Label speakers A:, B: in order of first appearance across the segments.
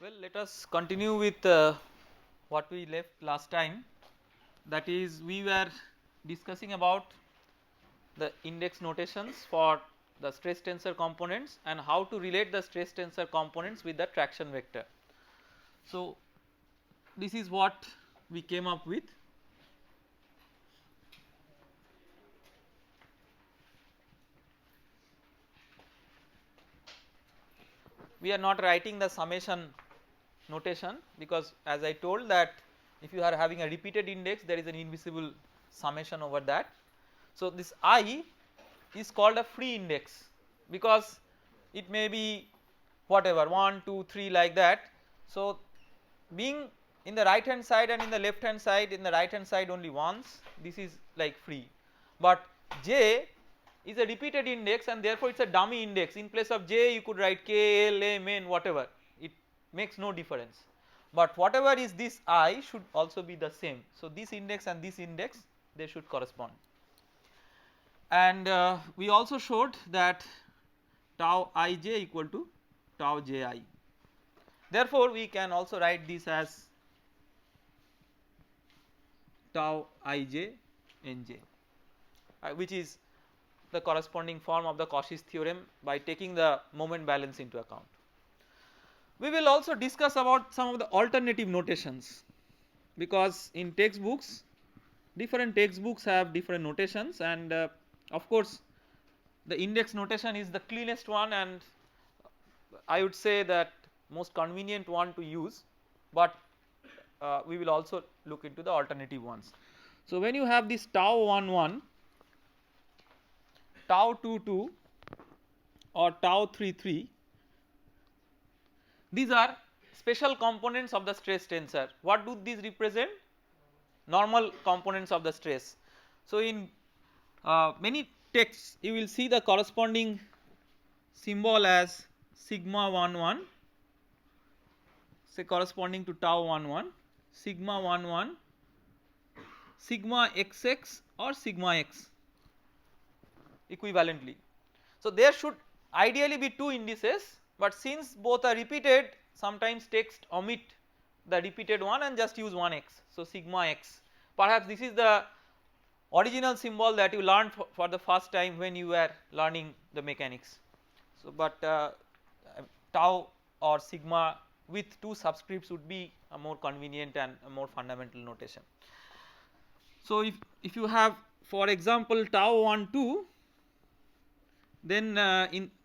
A: Well, let us continue with what we left last time, that is we were discussing about the index notations for the stress tensor components and how to relate the stress tensor components with the traction vector. So, this is what we came up with. We are not writing the summation notation because as I told that if you are having a repeated index there is an invisible summation over that. So, this I is called a free index because it may be whatever 1, 2, 3 like that. So, being in the right hand side and in the left hand side, in the right hand side only once, this is like free, but j is a repeated index and therefore it is a dummy index. In place of j you could write k, l, m, n whatever, it makes no difference, but whatever is this I should also be the same. So, this index and this index they should correspond, and we also showed that tau ij equal to tau ji. Therefore, we can also write this as tau ij nj, which is the corresponding form of the Cauchy's theorem by taking the moment balance into account. We will also discuss about some of the alternative notations because in textbooks different textbooks have different notations, and of course the index notation is the cleanest one and I would say that most convenient one to use, but we will also look into the alternative ones. So, when you have this tau 11, tau 22 or tau 33, these are special components of the stress tensor. What do these represent? Normal components of the stress. So, in many texts you will see the corresponding symbol as sigma 11, say corresponding to tau 11, sigma 11, sigma xx or sigma x equivalently. So, there should ideally be two indices, but since both are repeated sometimes text omit the repeated one and just use one x. So, sigma x, perhaps this is the original symbol that you learned for the first time when you were learning the mechanics. So, but tau or sigma with two subscripts would be a more convenient and a more fundamental notation. So, if you have for example tau 12, then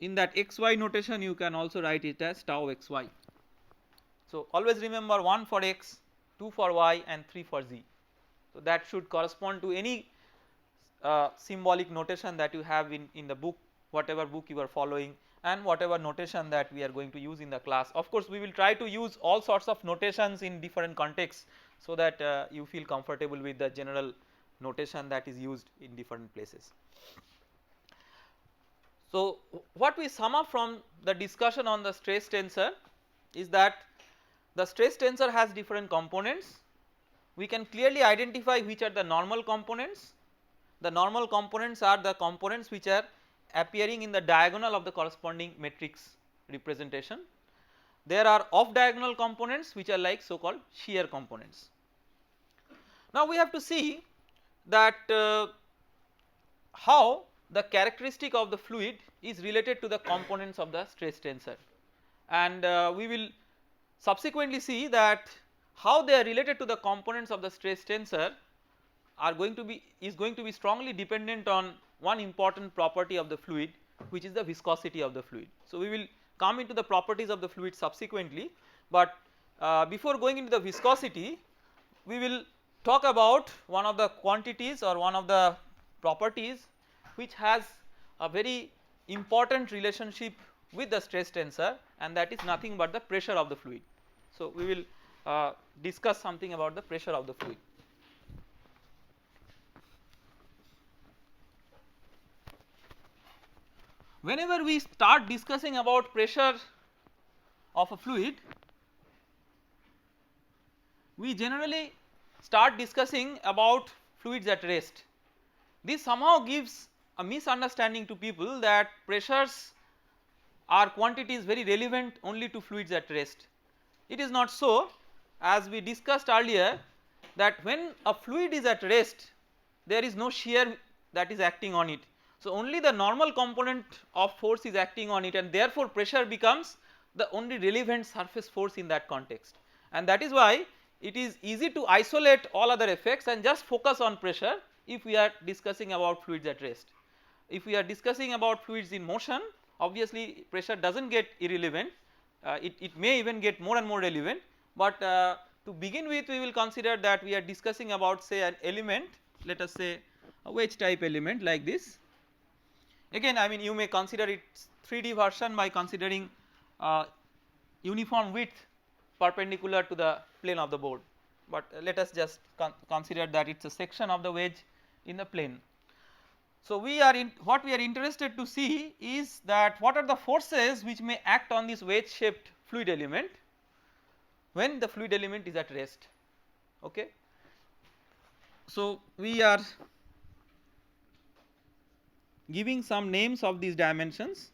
A: in that xy notation you can also write it as tau xy. So, always remember 1 for x, 2 for y and 3 for z. So, that should correspond to any symbolic notation that you have in the book, whatever book you are following and whatever notation that we are going to use in the class. Of course, we will try to use all sorts of notations in different contexts so that you feel comfortable with the general notation that is used in different places. So, what we sum up from the discussion on the stress tensor is that the stress tensor has different components. We can clearly identify which are the normal components. The normal components are the components which are appearing in the diagonal of the corresponding matrix representation. There are off diagonal components which are like so called shear components. Now, we have to see that how the characteristic of the fluid is related to the components of the stress tensor, and we will subsequently see that how they are related to the components of the stress tensor are going to be strongly dependent on one important property of the fluid, which is the viscosity of the fluid. So, we will come into the properties of the fluid subsequently, but before going into the viscosity we will talk about one of the quantities or one of the properties which has a very important relationship with the stress tensor, and that is nothing but the pressure of the fluid. So, we will discuss something about the pressure of the fluid. Whenever we start discussing about pressure of a fluid, we generally start discussing about fluids at rest. This somehow gives a misunderstanding to people that pressures are quantities very relevant only to fluids at rest. it is not so, as we discussed earlier, that when a fluid is at rest there is no shear that is acting on it. So, only the normal component of force is acting on it, and therefore pressure becomes the only relevant surface force in that context, and that is why it is easy to isolate all other effects and just focus on pressure if we are discussing about fluids at rest. If we are discussing about fluids in motion, obviously pressure does not get irrelevant, it may even get more and more relevant, but to begin with we will consider that we are discussing about say an element, let us say a wedge type element like this. Again I mean you may consider its 3D version by considering uniform width perpendicular to the plane of the board, but let us just consider that it is a section of the wedge in the plane. So, what we are interested to see is that what are the forces which may act on this wedge shaped fluid element when the fluid element is at rest. Okay. So, we are giving some names of these dimensions.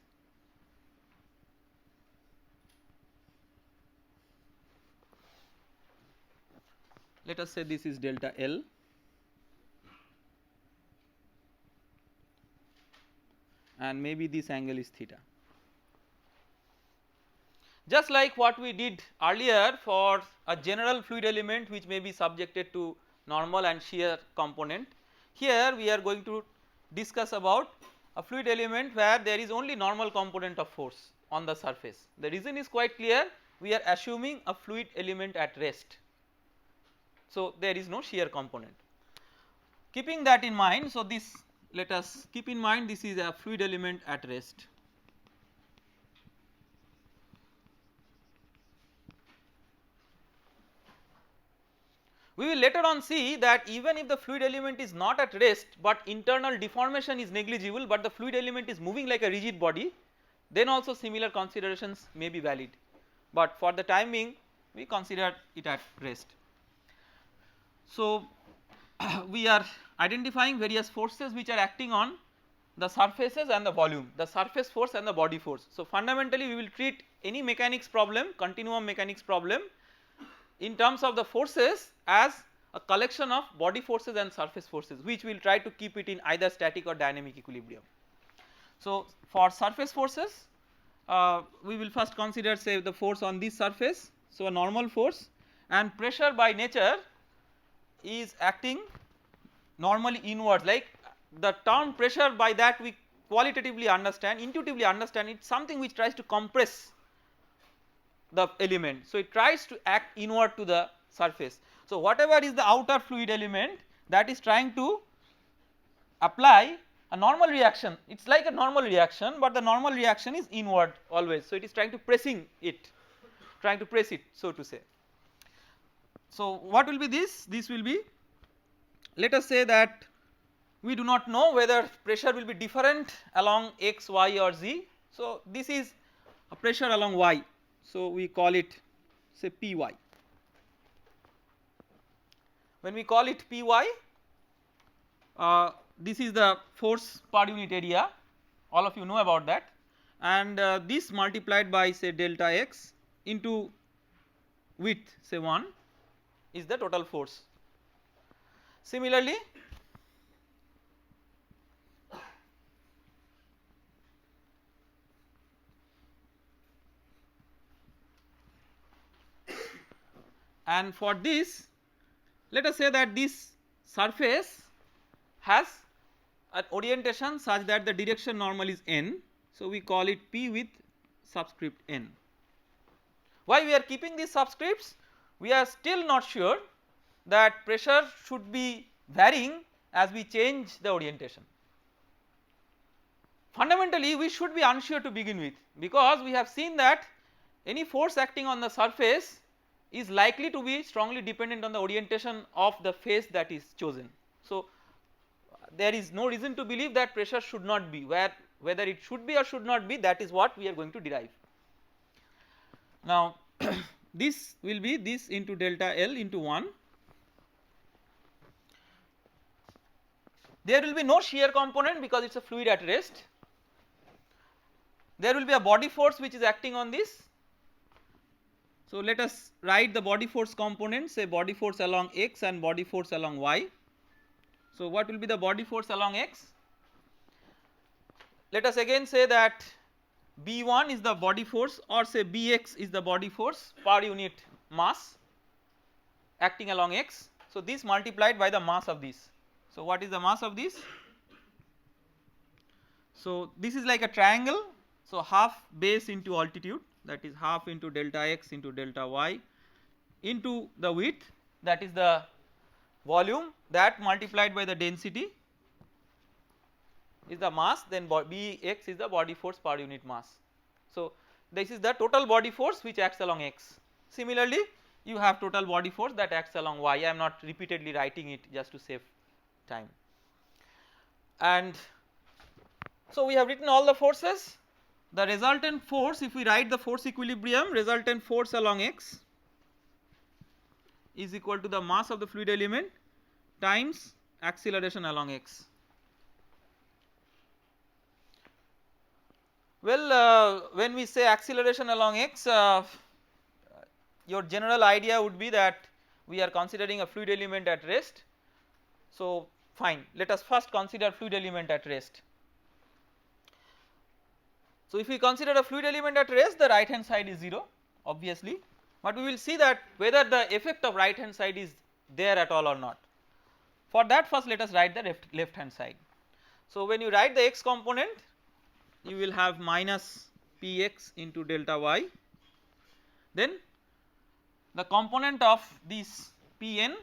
A: Let us say this is delta L, and maybe this angle is theta. Just like what we did earlier for a general fluid element which may be subjected to normal and shear component, here we are going to discuss about a fluid element where there is only normal component of force on the surface. The reason is quite clear, we are assuming a fluid element at rest. So, there is no shear component. Keeping that in mind, so this, let us keep in mind this is a fluid element at rest. We will later on see that even if the fluid element is not at rest but internal deformation is negligible, but the fluid element is moving like a rigid body, then also similar considerations may be valid, but for the time being we consider it at rest. So, we are identifying various forces which are acting on the surfaces and the volume, the surface force and the body force. So, fundamentally we will treat any mechanics problem, continuum mechanics problem, in terms of the forces as a collection of body forces and surface forces, which we will try to keep it in either static or dynamic equilibrium. So, for surface forces we will first consider say the force on this surface, so a normal force, and pressure by nature is acting normally inwards, like the term pressure, by that we qualitatively understand, intuitively understand, it is something which tries to compress the element. So, it tries to act inward to the surface. So, whatever is the outer fluid element that is trying to apply a normal reaction, it is like a normal reaction, but the normal reaction is inward always. So, it is trying to pressing it, trying to press it, so to say. So, what will be this? This will be, let us say that we do not know whether pressure will be different along x, y or z. So, this is a pressure along y. So, we call it say Py. When we call it Py, this is the force per unit area, all of you know about that, and this multiplied by say delta x into width say 1 is the total force. Similarly, and for this let us say that this surface has an orientation such that the direction normal is n. So, we call it P with subscript n. Why we are keeping these subscripts? We are still not sure that pressure should be varying as we change the orientation. Fundamentally we should be unsure to begin with, because we have seen that any force acting on the surface is likely to be strongly dependent on the orientation of the face that is chosen. So, there is no reason to believe that pressure should not be, whether it should be or should not be, that is what we are going to derive. Now, this will be this into delta L into 1. There will be no shear component because it is a fluid at rest. There will be a body force which is acting on this, So let us write the body force components, say body force along x and body force along y. So what will be the body force along x? Let us again say that B1 is the body force, or say Bx is the body force per unit mass acting along x. So this multiplied by the mass of this. So what is the mass of this? So this is like a triangle, so half base into altitude, that is half into delta x into delta y into the width, that is the volume, that multiplied by the density is the mass, then Bx is the body force per unit mass. So this is the total body force which acts along x. Similarly you have total body force that acts along y. I am not repeatedly writing it just to save time. And so we have written all the forces. The resultant force, if we write the force equilibrium, resultant force along x is equal to the mass of the fluid element times acceleration along x. Well, when we say acceleration along x, your general idea would be that we are considering a fluid element at rest. So fine, let us first consider fluid element at rest. So if we consider a fluid element at rest, the right hand side is 0 obviously, but we will see that whether the effect of right hand side is there at all or not. For that first let us write the left hand side. So when you write the x component, you will have minus px into delta y, then the component of this Pn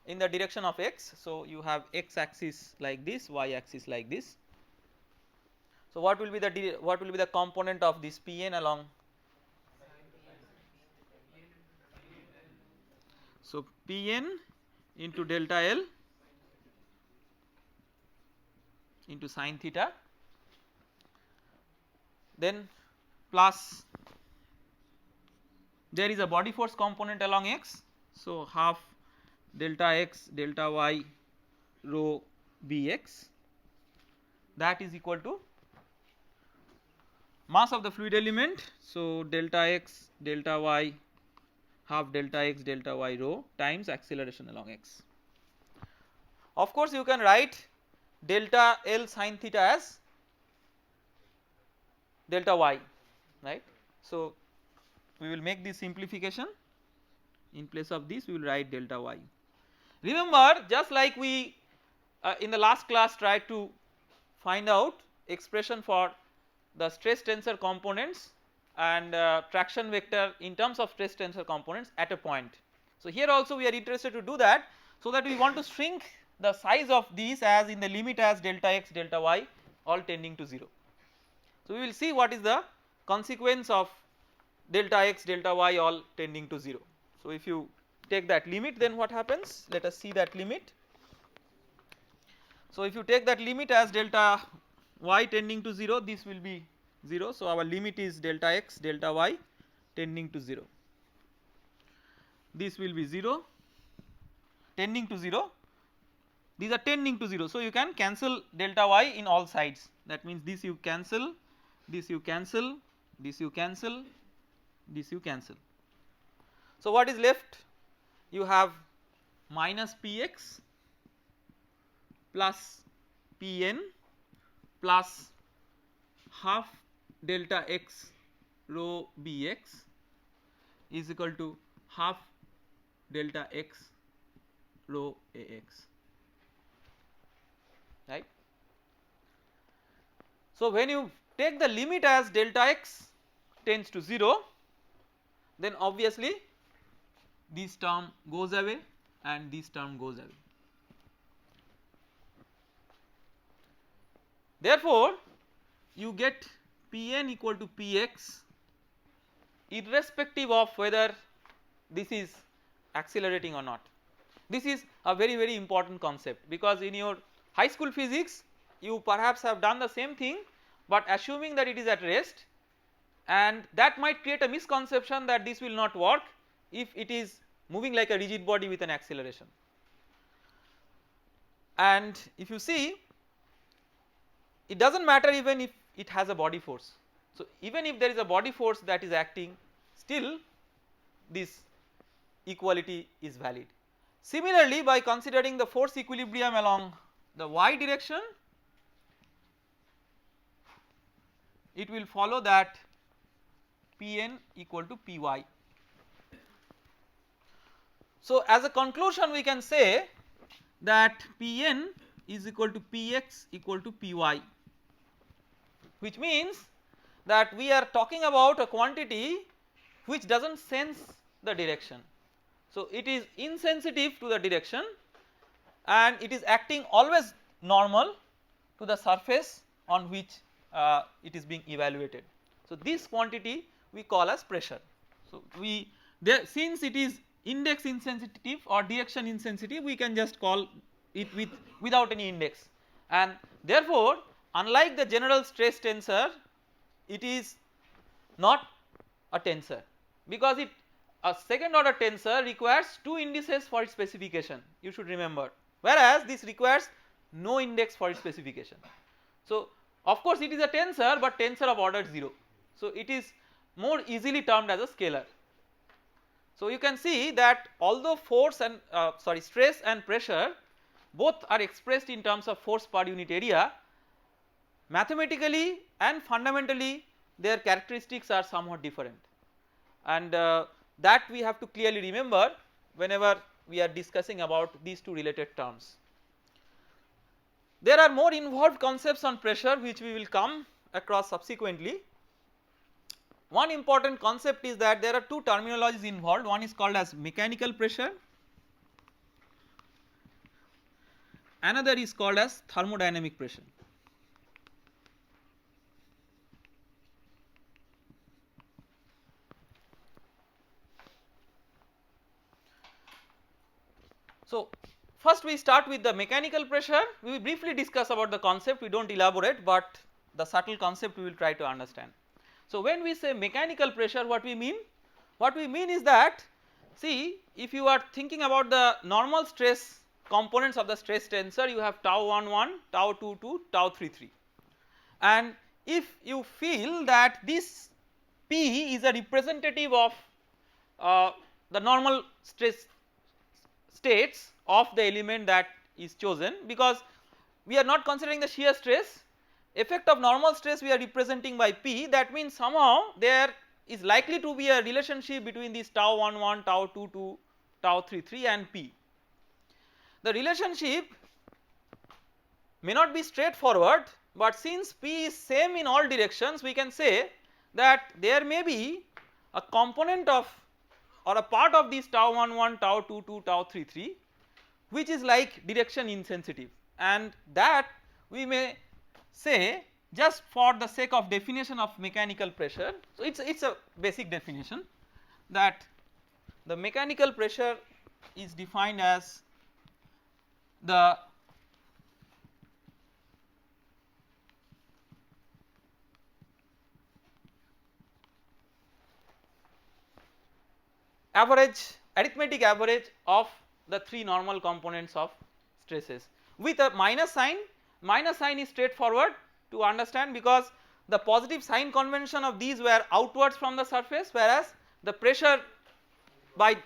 A: in the direction of x, so you have x axis like this, y axis like this. So what will be the component of this Pn along? So Pn into delta L into sine theta, then plus there is a body force component along x, so half delta x delta y rho bx, that is equal to mass of the fluid element, so delta x delta y half delta x delta y rho times acceleration along x. Of course you can write delta L sine theta as delta y, right. So we will make this simplification, in place of this we will write delta y. Remember, just like we in the last class tried to find out expression for the stress tensor components and traction vector in terms of stress tensor components at a point. So here also we are interested to do that, so that we want to shrink the size of these as in the limit as delta x delta y all tending to 0. So we will see what is the consequence of delta x delta y all tending to 0. So if you take that limit, then what happens, let us see that limit. So if you take that limit as delta y tending to 0, this will be 0, so our limit is delta x delta y tending to 0, this will be 0 tending to 0, these are tending to 0, so you can cancel delta y in all sides, that means this you cancel, this you cancel, this you cancel, this you cancel. So what is left, you have minus px plus Pn plus half delta x rho bx is equal to half delta x rho ax, right. So when you take the limit as delta x tends to 0, then obviously this term goes away and this term goes away. Therefore you get Pn equal to Px irrespective of whether this is accelerating or not. This is a very very important concept, because in your high school physics you perhaps have done the same thing, but assuming that it is at rest, and that might create a misconception that this will not work if it is moving like a rigid body with an acceleration. And if you see, it does not matter even if it has a body force. So even if there is a body force that is acting, still this equality is valid. Similarly, by considering the force equilibrium along the y direction, it will follow that Pn equal to Py. So, as a conclusion we can say that Pn is equal to Px equal to Py, which means that we are talking about a quantity which does not sense the direction. So, it is insensitive to the direction and it is acting always normal to the surface on which it is being evaluated. So, this quantity we call as pressure. So, we there, since it is index insensitive or direction insensitive, we can just call it without any index, and therefore unlike the general stress tensor, it is not a tensor, because a second order tensor requires 2 indices for its specification, you should remember, whereas this requires no index for its specification. So, of course it is a tensor, but tensor of order 0, so it is more easily termed as a scalar. So, you can see that although force and stress and pressure both are expressed in terms of force per unit area, mathematically and fundamentally their characteristics are somewhat different, and that we have to clearly remember whenever we are discussing about these two related terms. There are more involved concepts on pressure which we will come across subsequently. One important concept is that there are two terminologies involved, one is called as mechanical pressure, another is called as thermodynamic pressure. So, first we start with the mechanical pressure. We will briefly discuss about the concept, we do not elaborate, but the subtle concept we will try to understand. So, when we say mechanical pressure, what we mean? What we mean is that, see, if you are thinking about the normal stress components of the stress tensor, you have tau 11, tau 22, tau 33, and if you feel that this P is a representative of the normal stress states of the element that is chosen, because we are not considering the shear stress, effect of normal stress we are representing by P, that means somehow there is likely to be a relationship between this tau 11, tau 22, tau 33 and P. The relationship may not be straightforward, but since P is same in all directions, we can say that there may be a component of or a part of this tau 11, tau 22, tau 33 which is like direction insensitive, and that we may say, just for the sake of definition of mechanical pressure. So, it is a basic definition that the mechanical pressure is defined as the arithmetic average of the three normal components of stresses with a minus sign. Minus sign is straightforward to understand, because the positive sign convention of these were outwards from the surface, whereas the pressure by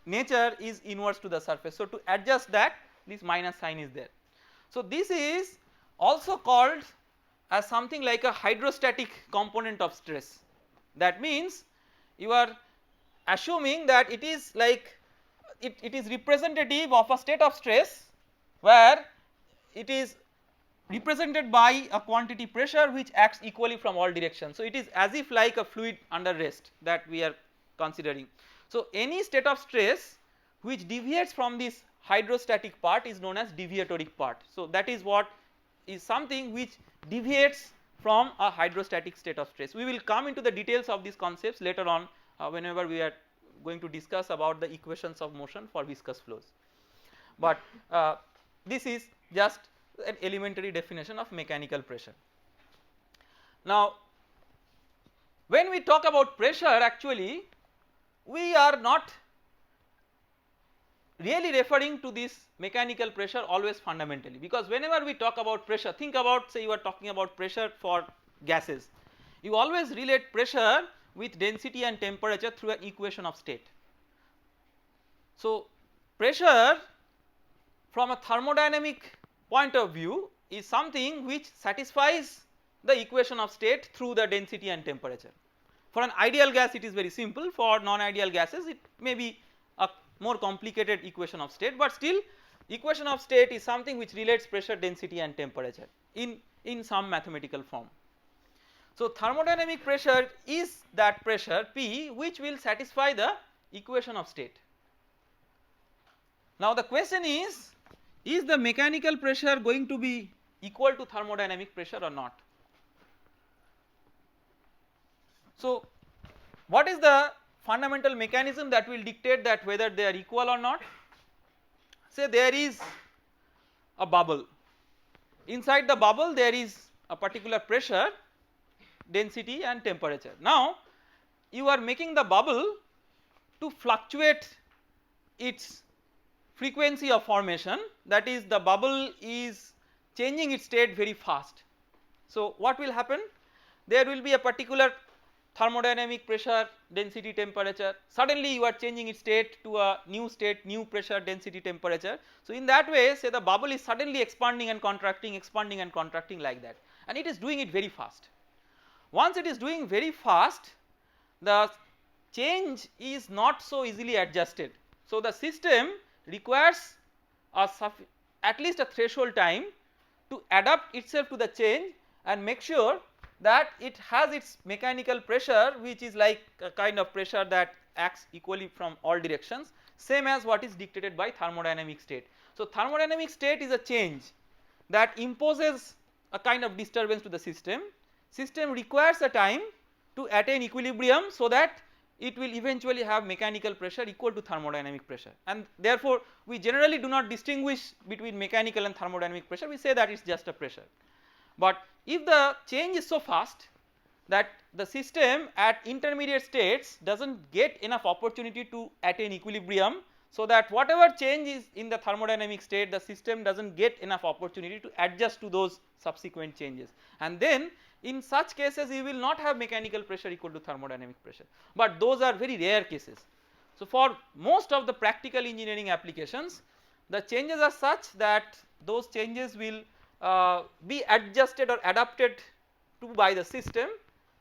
A: nature is inwards to the surface. So, to adjust that, this minus sign is there. So, this is also called as something like a hydrostatic component of stress. That means you are assuming that it is like it is representative of a state of stress where it is represented by a quantity pressure which acts equally from all directions. So, it is as if like a fluid under rest that we are considering. So, any state of stress which deviates from this hydrostatic part is known as deviatory part. So, that is what is something which deviates from a hydrostatic state of stress. We will come into the details of these concepts later on whenever we are going to discuss about the equations of motion for viscous flows, but this is just an elementary definition of mechanical pressure. Now, when we talk about pressure, actually we are not really referring to this mechanical pressure always fundamentally, because whenever we talk about pressure, think about, say you are talking about pressure for gases, you always relate pressure with density and temperature through an equation of state. So, pressure from a thermodynamic point of view is something which satisfies the equation of state through the density and temperature. For an ideal gas it is very simple, for non-ideal gases it may be a more complicated equation of state, but still equation of state is something which relates pressure, density and temperature in some mathematical form. So, thermodynamic pressure is that pressure P which will satisfy the equation of state. Now, the question is the mechanical pressure going to be equal to thermodynamic pressure or not? So, what is the fundamental mechanism that will dictate that whether they are equal or not? Say there is a bubble, inside the bubble there is a particular pressure, density and temperature. Now, you are making the bubble to fluctuate its frequency of formation, that is the bubble is changing its state very fast. So, what will happen? There will be a particular thermodynamic pressure, density, temperature, suddenly you are changing its state to a new state, new pressure, density, temperature. So, in that way say the bubble is suddenly expanding and contracting like that, and it is doing it very fast. Once it is doing very fast, the change is not so easily adjusted. So, the system requires at least a threshold time to adapt itself to the change and make sure that it has its mechanical pressure which is like a kind of pressure that acts equally from all directions, same as what is dictated by thermodynamic state. So, thermodynamic state is a change that imposes a kind of disturbance to the system requires a time to attain equilibrium, so that it will eventually have mechanical pressure equal to thermodynamic pressure, and therefore we generally do not distinguish between mechanical and thermodynamic pressure, we say that it is just a pressure. But if the change is so fast that the system at intermediate states does not get enough opportunity to attain equilibrium, so that whatever change is in the thermodynamic state the system does not get enough opportunity to adjust to those subsequent changes, and then in such cases you will not have mechanical pressure equal to thermodynamic pressure, but those are very rare cases. So, for most of the practical engineering applications the changes are such that those changes will be adjusted or adapted to by the system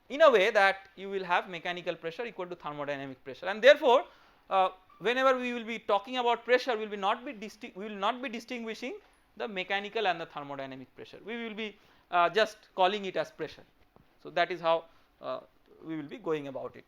A: in a way that you will have mechanical pressure equal to thermodynamic pressure, and therefore whenever we will be talking about pressure we will not be distinguishing the mechanical and the thermodynamic pressure, we will be just calling it as pressure. So, that is how we will be going about it.